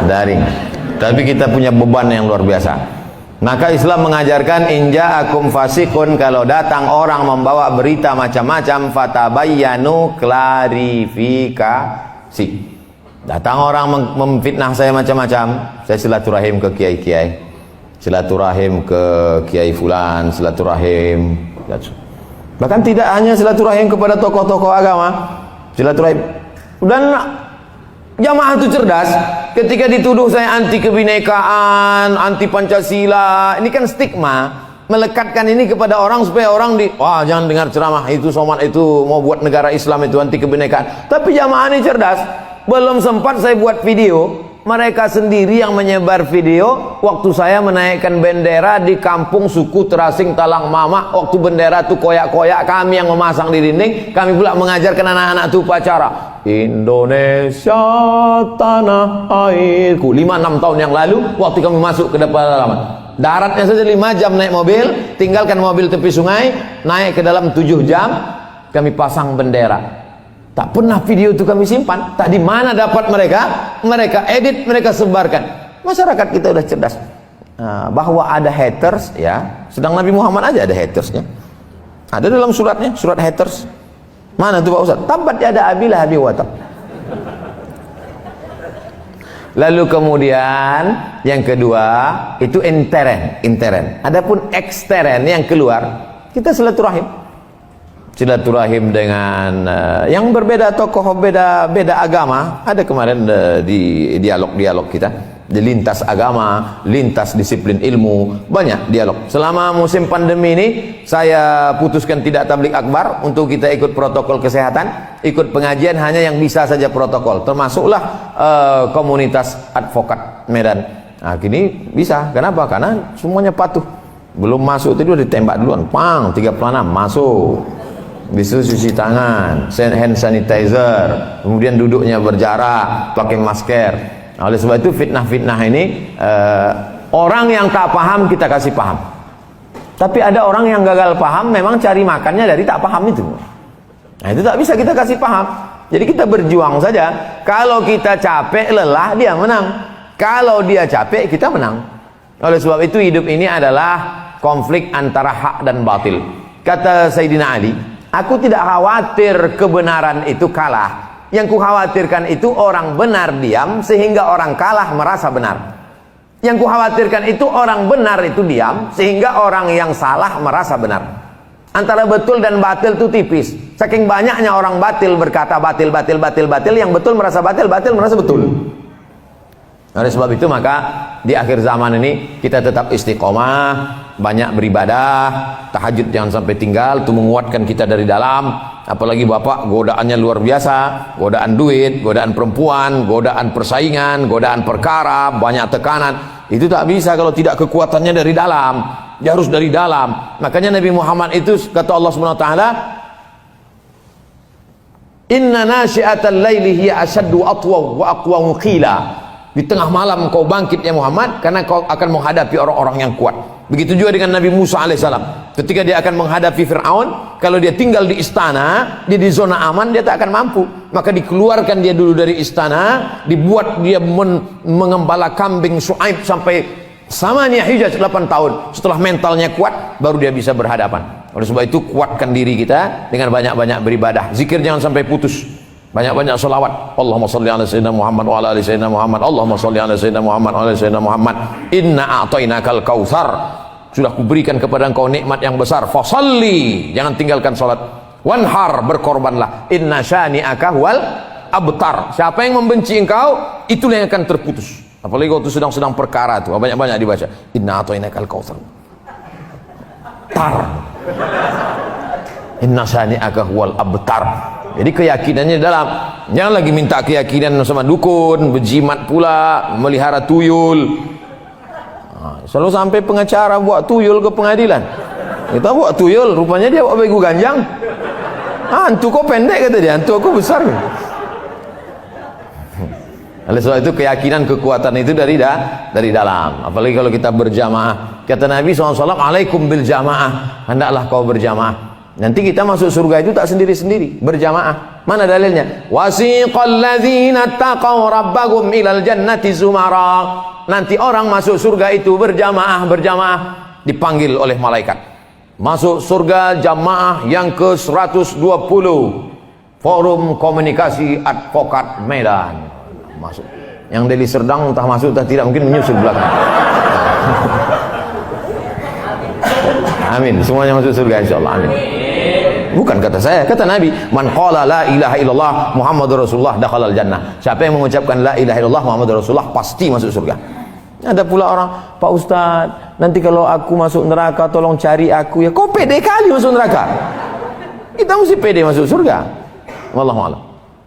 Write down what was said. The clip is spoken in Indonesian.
daring. Tapi kita punya beban yang luar biasa. Maka Islam mengajarkan inja akum fasikun, kalau datang orang membawa berita macam-macam, fatabayyanu, klarifikasi. Datang orang memfitnah saya macam-macam, saya silaturahim ke kiai-kiai, silaturahim ke kiai fulan, silaturahim. Bahkan tidak hanya silaturahim kepada tokoh-tokoh agama, silaturahim. Dan jamaah itu cerdas. Ketika dituduh saya anti kebinekaan, anti Pancasila, ini kan stigma, melekatkan ini kepada orang supaya orang wah jangan dengar ceramah itu, somat itu mau buat negara Islam itu anti kebinekaan. Tapi jamaah ini cerdas. Belum sempat saya buat video, mereka sendiri yang menyebar video waktu saya menaikkan bendera di kampung suku Terasing Talang Mama. Waktu bendera itu koyak-koyak, kami yang memasang di dinding, kami pula mengajarkan anak-anak itu upacara Indonesia tanah airku. 5-6 tahun yang lalu waktu kami masuk ke depan halaman, daratnya saja 5 jam naik mobil, tinggalkan mobil tepi sungai, naik ke dalam 7 jam, kami pasang bendera. Tak pernah video itu kami simpan. Tak di mana dapat mereka edit, mereka sebarkan. Masyarakat kita udah cerdas. Bahwa ada haters ya, sedang Nabi Muhammad aja ada hatersnya. Ada dalam suratnya, surat haters. Mana tuh Pak Ustaz? Tabat yada abi lahabi wa tab. Lalu kemudian yang kedua itu intern. Adapun ekstern yang keluar, kita silaturahim dengan yang berbeda tokoh, beda agama. Ada kemarin di dialog kita di lintas agama, lintas disiplin ilmu, banyak dialog. Selama musim pandemi ini saya putuskan tidak tablik akbar, untuk kita ikut protokol kesehatan, ikut pengajian hanya yang bisa saja protokol, termasuklah komunitas advokat Medan. Nah, kini bisa. Kenapa? Karena semuanya patuh. Belum masuk itu ditembak duluan, pang 36 masuk. Disuruh cuci tangan, hand sanitizer, kemudian duduknya berjarak, pakai masker. Nah, oleh sebab itu fitnah-fitnah ini orang yang tak paham kita kasih paham. Tapi ada orang yang gagal paham, memang cari makannya dari tak paham itu. Nah, itu tak bisa kita kasih paham. Jadi kita berjuang saja. Kalau kita capek, lelah, dia menang. Kalau dia capek, kita menang. Oleh sebab itu hidup ini adalah konflik antara hak dan batil. Kata Sayyidina Ali, aku tidak khawatir kebenaran itu kalah. Yang ku khawatirkan itu orang benar diam sehingga orang kalah merasa benar. Yang ku khawatirkan itu orang benar itu diam sehingga orang yang salah merasa benar. Antara betul dan batil itu tipis. Saking banyaknya orang batil berkata batil, yang betul merasa batil merasa betul. Oleh sebab itu maka di akhir zaman ini kita tetap istiqomah, banyak beribadah, tahajud jangan sampai tinggal, itu menguatkan kita dari dalam. Apalagi bapak godaannya luar biasa, godaan duit, godaan perempuan, godaan persaingan, godaan perkara, banyak tekanan. Itu tak bisa kalau tidak kekuatannya dari dalam. Dia harus dari dalam. Makanya Nabi Muhammad itu kata Allah SWT, inna nasyi'atal laili hiya asyaddu atwaw wa aqwamu qila. Di tengah malam kau bangkit ya Muhammad, karena kau akan menghadapi orang-orang yang kuat. Begitu juga dengan Nabi Musa alaihissalam. Ketika dia akan menghadapi Fir'aun, kalau dia tinggal di istana, dia di zona aman, dia tak akan mampu. Maka dikeluarkan dia dulu dari istana, dibuat dia mengembala kambing Syuaib sampai samanya hijaz 8 tahun. Setelah mentalnya kuat, baru dia bisa berhadapan. Oleh sebab itu kuatkan diri kita dengan banyak-banyak beribadah. Zikir jangan sampai putus. Banyak-banyak salawat. Allahumma salli ala sayyidina Muhammad wa ala ali sayyidina Muhammad. Allahumma salli ala sayyidina Muhammad wa ala ali sayyidina Muhammad. Inna a'tainakal kautsar. Sudah kuberikan kepada engkau nikmat yang besar. Fasalli, jangan tinggalkan salat. Wanhar, berkorbanlah. Inna syani'aka wal abtar. Siapa yang membenci engkau, itulah yang akan terputus. Apalagi waktu sedang perkara itu, banyak-banyak dibaca. Inna a'tainakal kautsar. Tar. Inna syani'aka wal abtar. Jadi keyakinannya dalam. Jangan lagi minta keyakinan sama dukun, berjimat pula, melihara tuyul. Selalu sampai pengacara buat tuyul ke pengadilan. Kita buat tuyul, rupanya dia buat begu ganjang. Hantu kok pendek kata dia, hantu aku besar. Oleh sebab itu keyakinan kekuatan itu dari dalam. Apalagi kalau kita berjamaah. Kata Nabi SAW, alaikum bil jamaah. Hendaklah kau berjamaah. Nanti kita masuk surga itu tak sendiri-sendiri, berjamaah. Mana dalilnya? Wasiqal ladzina taqaw rabbahum ilal jannati zumara. Nanti orang masuk surga itu berjamaah, dipanggil oleh malaikat. Masuk surga jamaah yang ke-120. Forum Komunikasi Advokat Medan. Masuk. Yang Deli Serdang entah masuk entah tidak, mungkin menyusul belakang. Amin. Semuanya masuk surga insyaallah. Amin. Bukan kata saya, kata Nabi, man qala la ilaha illallah Muhammadur Rasulullah dakhalal jannah. Siapa yang mengucapkan la ilaha illallah Muhammadur Rasulullah pasti masuk surga. Ada pula orang, Pak Ustaz, nanti kalau aku masuk neraka tolong cari aku ya. Kau pede kali masuk neraka. Kita mesti pede masuk surga. Wallahu a'lam.